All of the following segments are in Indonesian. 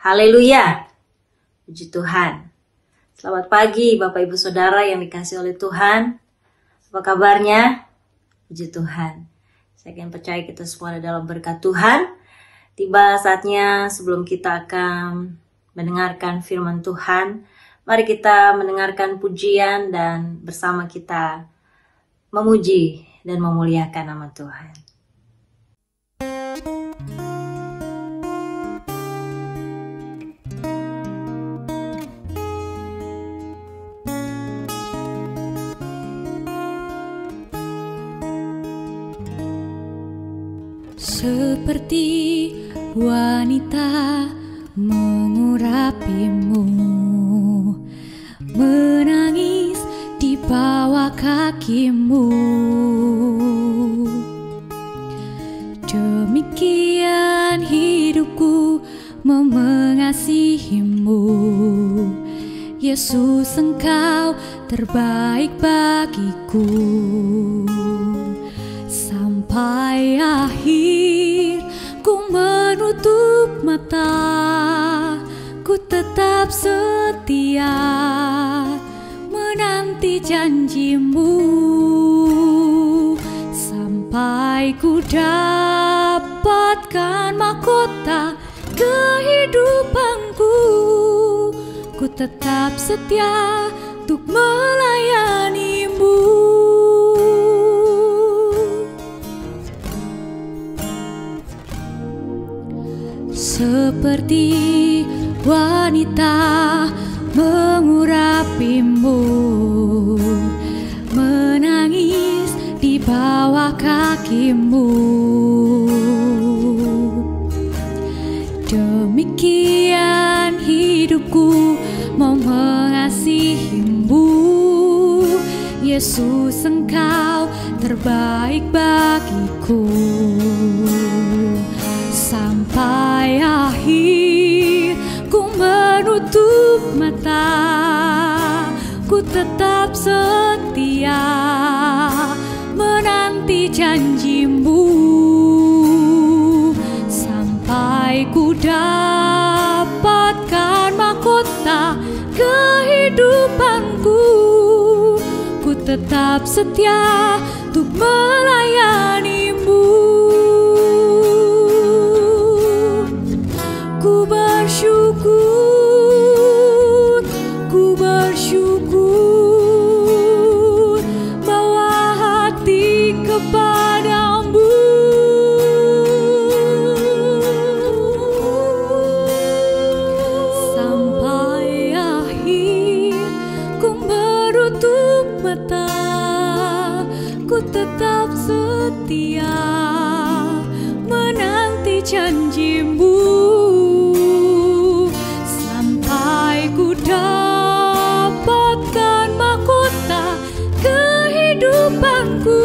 Haleluya. Puji Tuhan. Selamat pagi Bapak Ibu Saudara yang dikasihi oleh Tuhan. Apa kabarnya? Puji Tuhan. Saya akan percaya kita semua ada dalam berkat Tuhan. Tiba saatnya sebelum kita akan mendengarkan firman Tuhan, mari kita mendengarkan pujian dan bersama kita memuji dan memuliakan nama Tuhan. Seperti wanita mengurapimu, menangis di bawah kakimu. Demikian hidupku mengasihimu, Yesus, Engkau terbaik bagiku. Sampai akhir ku menutup mata, ku tetap setia menanti janjimu. Sampai ku dapatkan mahkota kehidupanku, ku tetap setia untuk melayanimu. Seperti wanita mengurapimu, menangis di bawah kakimu. Demikian hidupku mau mengasihimu, Yesus, Engkau terbaik bagiku. Sampai akhir ku menutup mata, ku tetap setia menanti janjimu. Sampai ku dapatkan mahkota kehidupanku, ku tetap setia untuk melayanimu. Ku bersyukur, ku bersyukur, bawa hati kepadamu. Sampai akhir ku menutup mata, ku tetap setia menanti janjimu. Dapatkan mahkota kehidupanku,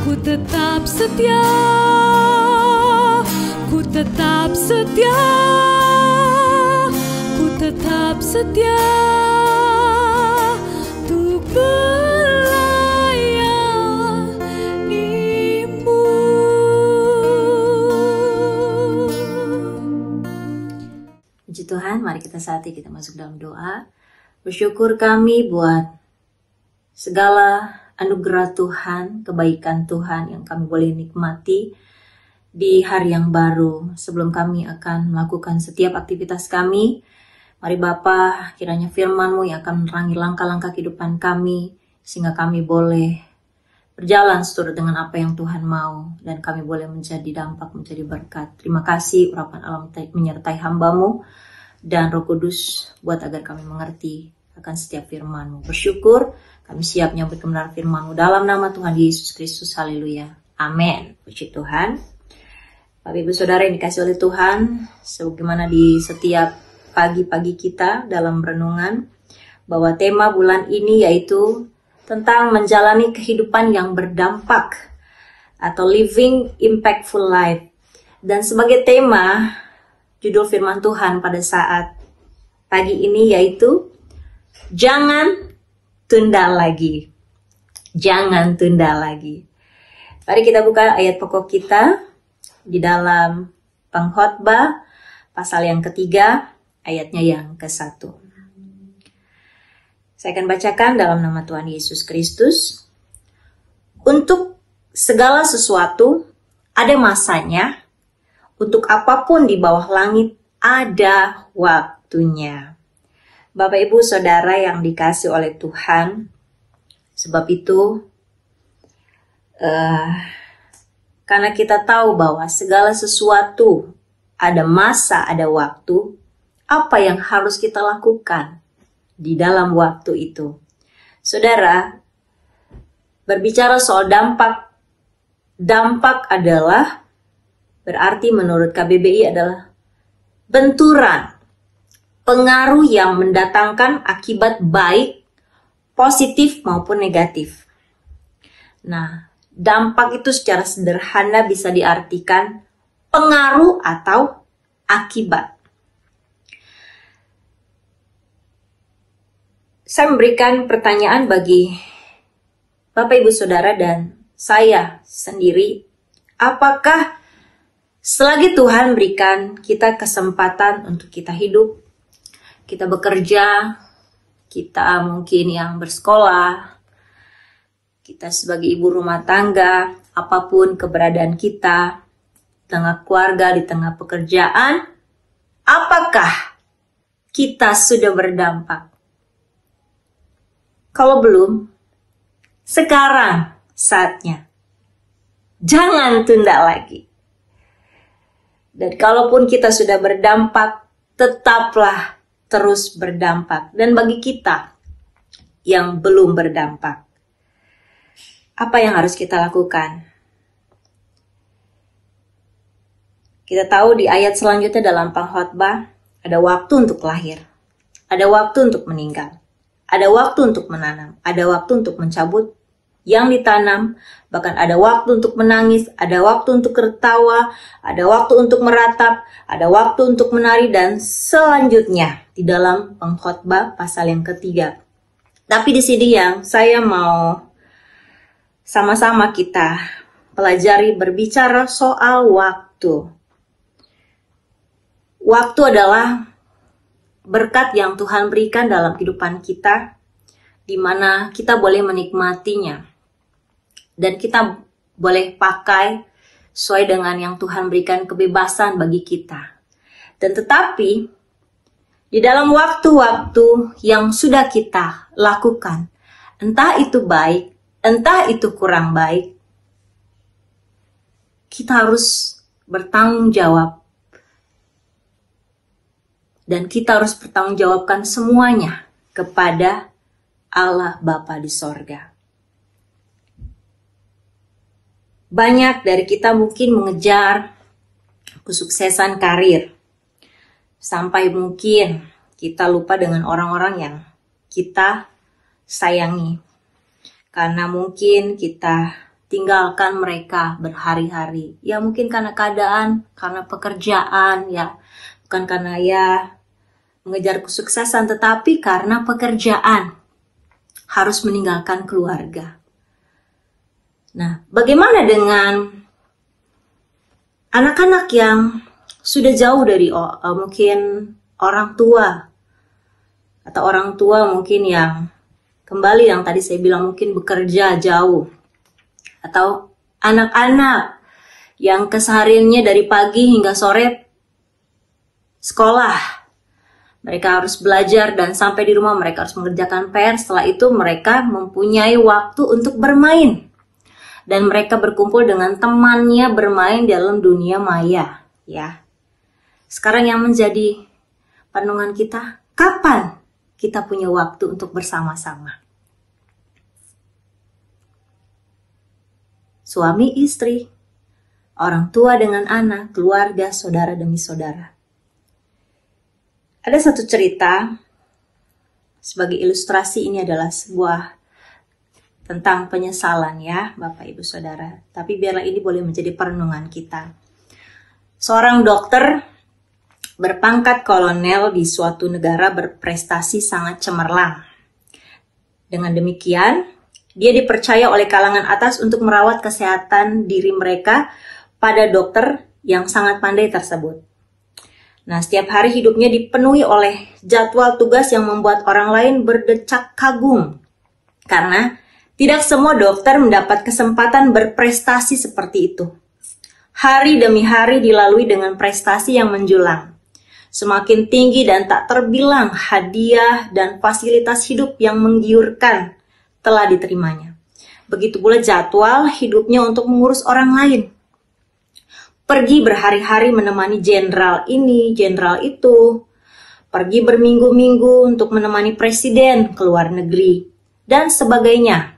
ku tetap setia, ku tetap setia, ku tetap setia untuk melayanimu. Puji Tuhan, mari kita saatnya kita masuk dalam doa. Bersyukur kami buat segala anugerah Tuhan, kebaikan Tuhan yang kami boleh nikmati di hari yang baru. Sebelum kami akan melakukan setiap aktivitas kami, mari Bapa, kiranya firman-Mu yang akan menerangi langkah-langkah kehidupan kami, sehingga kami boleh berjalan seturut dengan apa yang Tuhan mau, dan kami boleh menjadi dampak, menjadi berkat. Terima kasih urapan Allah menyertai hamba-Mu dan Roh Kudus buat agar kami mengerti akan setiap firman-Mu. Bersyukur kami siap menyambut kebenaran firman-Mu dalam nama Tuhan Yesus Kristus. Haleluya. Amin. Puji Tuhan. Bapak Ibu Saudara yang dikasihi oleh Tuhan, sebagaimana di setiap pagi-pagi kita dalam renungan, bahwa tema bulan ini yaitu tentang menjalani kehidupan yang berdampak atau living impactful life. Dan sebagai tema, judul firman Tuhan pada saat pagi ini yaitu jangan tunda lagi. Jangan tunda lagi. Mari kita buka ayat pokok kita di dalam Pengkhotbah pasal yang ketiga, ayatnya yang ke-1. Saya akan bacakan dalam nama Tuhan Yesus Kristus. Untuk segala sesuatu ada masanya, untuk apapun di bawah langit ada waktunya. Bapak, Ibu, Saudara yang dikasihi oleh Tuhan, sebab itu, karena kita tahu bahwa segala sesuatu ada masa, ada waktu, apa yang harus kita lakukan di dalam waktu itu? Saudara, berbicara soal dampak adalah, berarti menurut KBBI adalah benturan, pengaruh yang mendatangkan akibat baik, positif maupun negatif. Nah, dampak itu secara sederhana bisa diartikan pengaruh atau akibat. Saya memberikan pertanyaan bagi Bapak, Ibu, Saudara, dan saya sendiri. Apakah selagi Tuhan berikan kita kesempatan untuk kita hidup, kita bekerja, kita mungkin yang bersekolah, kita sebagai ibu rumah tangga, apapun keberadaan kita, di tengah keluarga, di tengah pekerjaan, apakah kita sudah berdampak? Kalau belum, sekarang saatnya. Jangan tunda lagi. Dan kalaupun kita sudah berdampak, tetaplah terus berdampak. Dan bagi kita yang belum berdampak, apa yang harus kita lakukan? Kita tahu di ayat selanjutnya dalam pengkhotbah, ada waktu untuk lahir, ada waktu untuk meninggal, ada waktu untuk menanam, ada waktu untuk mencabut yang ditanam, bahkan ada waktu untuk menangis, ada waktu untuk tertawa, ada waktu untuk meratap, ada waktu untuk menari, dan selanjutnya di dalam pengkhotbah pasal yang ketiga. Tapi di sini yang saya mau sama-sama kita pelajari berbicara soal waktu. Waktu adalah berkat yang Tuhan berikan dalam kehidupan kita, di mana kita boleh menikmatinya. Dan kita boleh pakai sesuai dengan yang Tuhan berikan kebebasan bagi kita. Dan tetapi, di dalam waktu-waktu yang sudah kita lakukan, entah itu baik, entah itu kurang baik, kita harus bertanggung jawab. Dan kita harus bertanggungjawabkan semuanya kepada Allah Bapa di sorga. Banyak dari kita mungkin mengejar kesuksesan karir, sampai mungkin kita lupa dengan orang-orang yang kita sayangi. Karena mungkin kita tinggalkan mereka berhari-hari. Ya mungkin karena keadaan, karena pekerjaan, ya bukan karena mengejar kesuksesan, tetapi karena pekerjaan harus meninggalkan keluarga. Nah, bagaimana dengan anak-anak yang sudah jauh dari mungkin orang tua, atau orang tua mungkin yang kembali yang tadi saya bilang mungkin bekerja jauh, atau anak-anak yang kesehariannya dari pagi hingga sore sekolah. Mereka harus belajar dan sampai di rumah mereka harus mengerjakan PR. Setelah itu mereka mempunyai waktu untuk bermain. Dan mereka berkumpul dengan temannya bermain dalam dunia maya. Ya. Sekarang yang menjadi perenungan kita, kapan kita punya waktu untuk bersama-sama? Suami istri, orang tua dengan anak, keluarga, saudara demi saudara. Ada satu cerita, sebagai ilustrasi ini adalah sebuah tentang penyesalan ya Bapak Ibu Saudara. Tapi biarlah ini boleh menjadi perenungan kita. Seorang dokter berpangkat kolonel di suatu negara berprestasi sangat cemerlang. Dengan demikian, dia dipercaya oleh kalangan atas untuk merawat kesehatan diri mereka pada dokter yang sangat pandai tersebut. Nah, setiap hari hidupnya dipenuhi oleh jadwal tugas yang membuat orang lain berdecak kagum. Karena tidak semua dokter mendapat kesempatan berprestasi seperti itu. Hari demi hari dilalui dengan prestasi yang menjulang. Semakin tinggi dan tak terbilang hadiah dan fasilitas hidup yang menggiurkan telah diterimanya. Begitu pula jadwal hidupnya untuk mengurus orang lain. Pergi berhari-hari menemani jenderal ini, jenderal itu. Pergi berminggu-minggu untuk menemani presiden ke luar negeri. Dan sebagainya.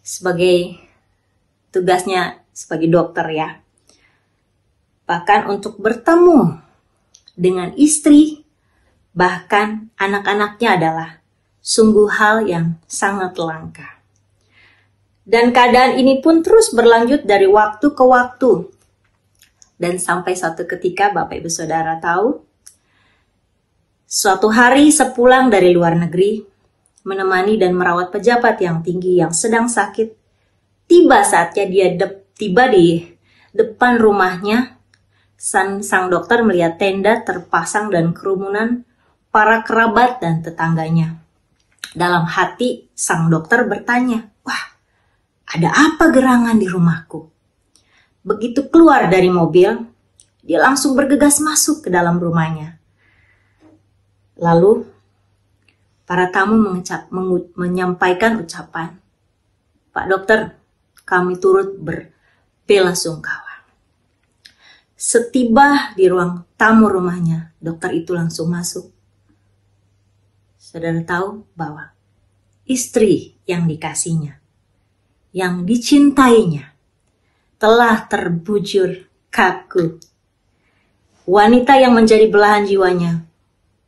Sebagai tugasnya sebagai dokter ya. Bahkan untuk bertemu dengan istri, bahkan anak-anaknya adalah sungguh hal yang sangat langka. Dan keadaan ini pun terus berlanjut dari waktu ke waktu. Dan sampai suatu ketika Bapak Ibu Saudara tahu, suatu hari sepulang dari luar negeri, menemani dan merawat pejabat yang tinggi yang sedang sakit, tiba saatnya dia tiba di depan rumahnya. Sang dokter melihat tenda terpasang dan kerumunan para kerabat dan tetangganya. Dalam hati sang dokter bertanya, "Wah, ada apa gerangan di rumahku?" Begitu keluar dari mobil, dia langsung bergegas masuk ke dalam rumahnya. Lalu, para tamu menyampaikan ucapan, "Pak dokter, kami turut berbelasungkawa." Setiba di ruang tamu rumahnya, dokter itu langsung masuk. Saudara tahu bahwa istri yang dikasihnya, yang dicintainya, telah terbujur kaku. Wanita yang menjadi belahan jiwanya,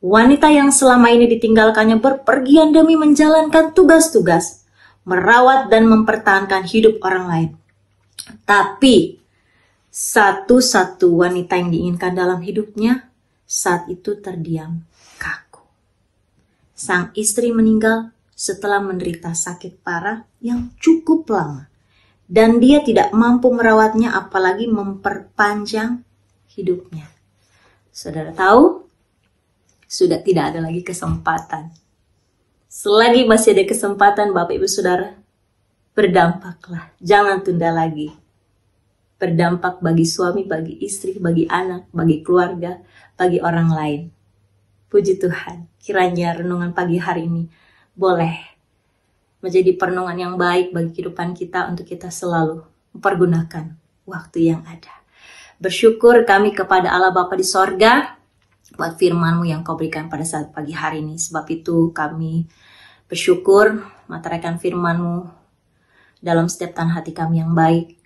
wanita yang selama ini ditinggalkannya berpergian demi menjalankan tugas-tugas, merawat dan mempertahankan hidup orang lain. Tapi satu-satu wanita yang diinginkan dalam hidupnya saat itu terdiam kaku. Sang istri meninggal setelah menderita sakit parah yang cukup lama. Dan dia tidak mampu merawatnya apalagi memperpanjang hidupnya. Saudara tahu, sudah tidak ada lagi kesempatan. Selagi masih ada kesempatan Bapak Ibu Saudara, berdampaklah, jangan tunda lagi. Berdampak bagi suami, bagi istri, bagi anak, bagi keluarga, bagi orang lain. Puji Tuhan, kiranya renungan pagi hari ini boleh menjadi perenungan yang baik bagi kehidupan kita untuk kita selalu mempergunakan waktu yang ada. Bersyukur kami kepada Allah Bapa di sorga buat firman-Mu yang Kau berikan pada saat pagi hari ini. Sebab itu kami bersyukur meteraikan firman-Mu dalam setiap tanah hati kami yang baik.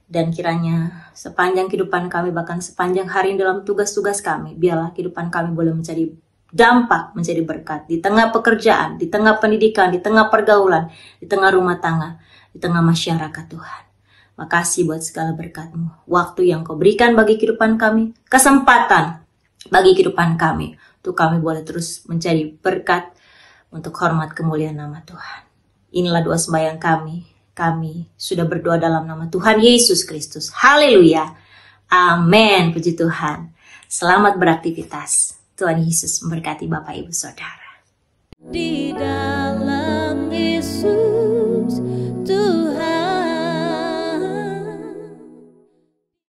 Dan kiranya sepanjang kehidupan kami, bahkan sepanjang hari dalam tugas-tugas kami, biarlah kehidupan kami boleh menjadi dampak, menjadi berkat di tengah pekerjaan, di tengah pendidikan, di tengah pergaulan, di tengah rumah tangga, di tengah masyarakat Tuhan. Makasih buat segala berkat-Mu, waktu yang Kau berikan bagi kehidupan kami, kesempatan bagi kehidupan kami, untuk kami boleh terus menjadi berkat untuk hormat kemuliaan nama Tuhan. Inilah doa sembahyang kami. Kami sudah berdoa dalam nama Tuhan Yesus Kristus. Haleluya. Amin. Puji Tuhan. Selamat beraktivitas. Tuhan Yesus memberkati Bapak Ibu Saudara. Di dalam Yesus